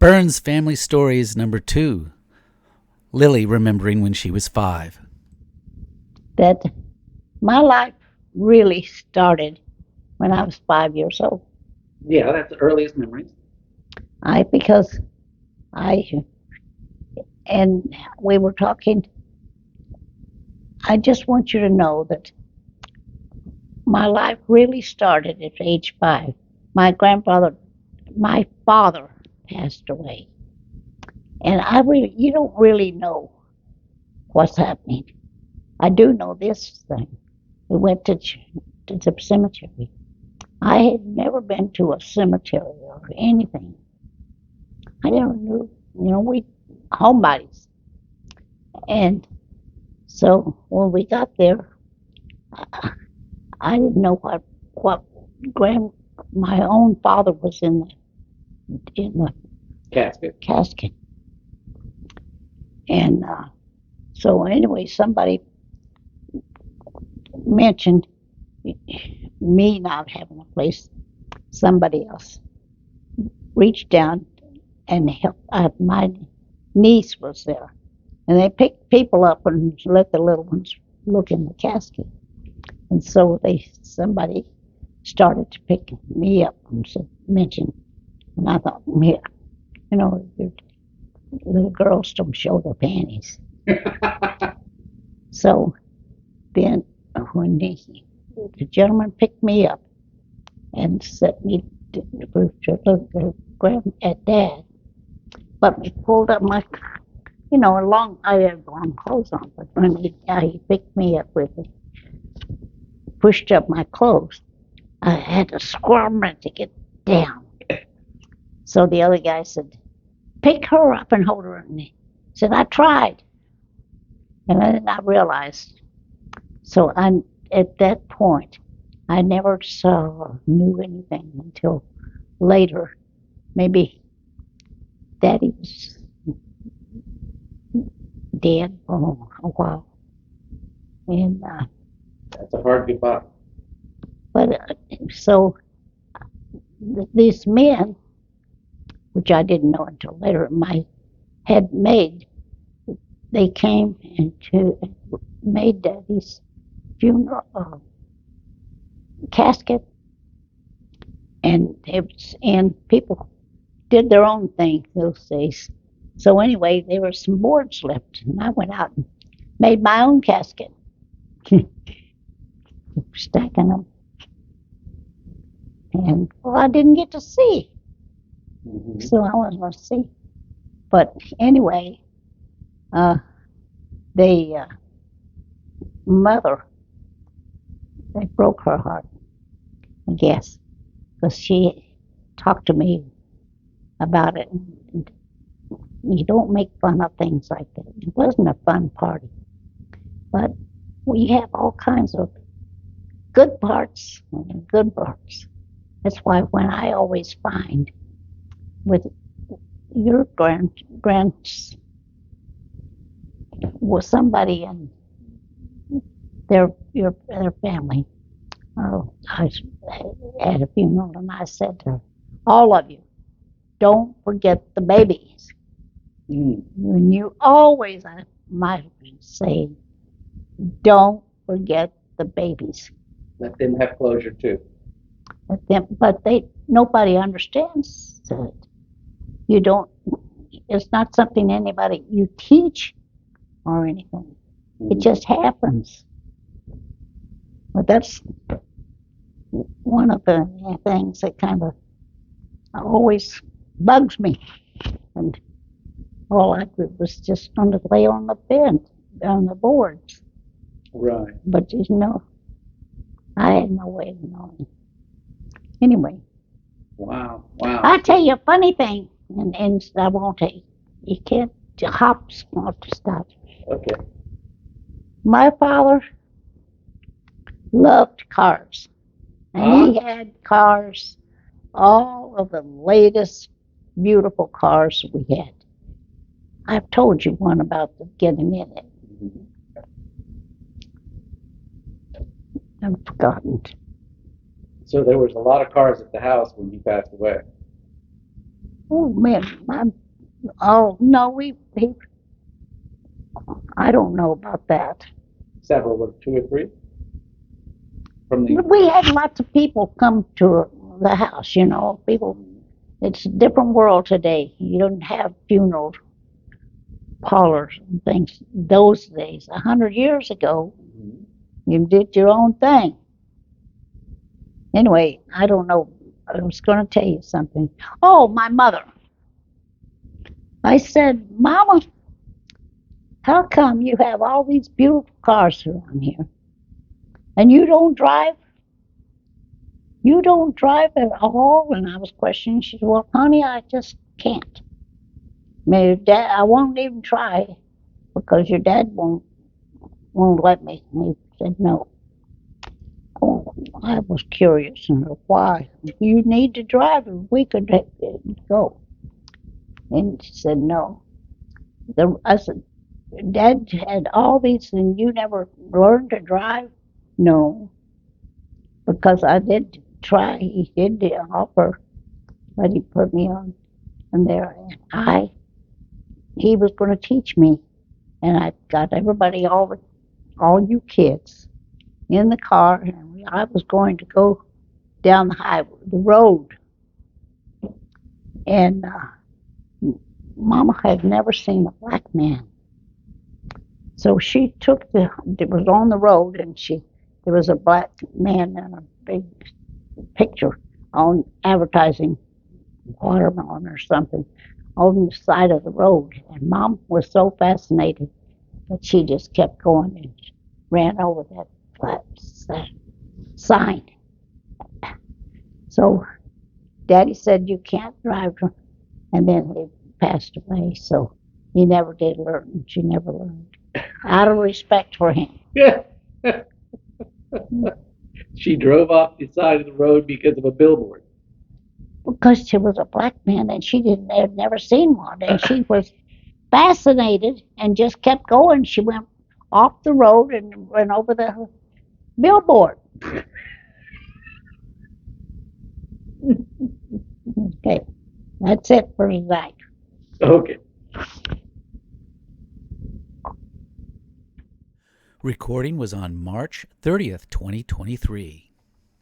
Burns Family Stories number 2. Lillie remembering when she was 5. That my life really started when I was 5 years old. Yeah, that's the earliest memories. Because we were talking, I just want you to know that my life really started at age 5. My father passed away. And you don't really know what's happening. I do know this thing. We went to the cemetery. I had never been to a cemetery or anything. I never knew, we homebodies. And so when we got there, I didn't know what my own father was in the casket. And so anyway, somebody mentioned me not having a place. Somebody else reached down and helped. My niece was there, and they picked people up and let the little ones look in the casket. And so somebody started to pick me up and mentioned, and I thought, yeah, little girls don't show their panties. So then when the gentleman picked me up and set me to at Dad, but he pulled up my, I had long clothes on, but when he picked me up with it, pushed up my clothes, I had to squirm to get down. So the other guy said, pick her up and hold her. And he said, I tried. And then I realized. So at that point, I never saw or knew anything until later. Maybe Daddy was dead for a while. And that's a hard goodbye. But so these men, which I didn't know until later, they came and made Daddy's funeral casket, and people did their own thing those days. So anyway, there were some boards left, and I went out and made my own casket, stacking them. And I didn't get to see, so I wasn't going to see. But anyway, mother, they broke her heart, I guess, because she talked to me about it. And you don't make fun of things like that. It wasn't a fun party, but we have all kinds of good parts and good parts. That's why when I always find with your grands was somebody in their family. Oh, I had a funeral and I said to her, all of you, don't forget the babies. And you always, I might say, don't forget the babies. Let them have closure too. But nobody understands it. You don't. It's not something you teach or anything. It just happens. But that's one of the things that kind of always bugs me. And all I did was just lay on the bed, on the boards. Right. But I had no way of knowing. Anyway. Wow. I'll tell you a funny thing, and I won't tell you. You can't hop, stop. Okay. My father loved cars, and he had cars, all of the latest beautiful cars we had. I've told you one about getting in it. I've forgotten. So there was a lot of cars at the house when he passed away. Oh man, oh no, I don't know about that. Several, what, two or three? From the We had lots of people come to the house. People. It's a different world today. You don't have funeral parlors and things those days. 100 years ago, you did your own thing. Anyway, I don't know. I was going to tell you something. Oh, my mother. I said, Mama, how come you have all these beautiful cars around here and you don't drive? You don't drive at all? And I was questioning. She said, well, honey, I just can't. Dad, I won't even try because your dad won't let me. And he said no. Oh, I was curious and why. You need to drive and we could go. And she said no. I said, Dad had all these and you never learned to drive? No, because I did try. He did offer, but he put me on and there. And he was going to teach me. And I got everybody, all you kids, in the car, and I was going to go down the road. And Mama had never seen a black man. So she it was on the road, and there was a black man and a big picture on advertising watermelon or something on the side of the road. And Mom was so fascinated that she just kept going and ran over that sign. So Daddy said, you can't drive. And then he passed away, so he never did learn. She never learned. Out of respect for him. Yeah. She drove off the side of the road because of a billboard. Because she was a black man and had never seen one. And she was fascinated and just kept going. She went off the road and went over the billboard. Okay, that's it for tonight. Okay. Recording was on March 30th, 2023.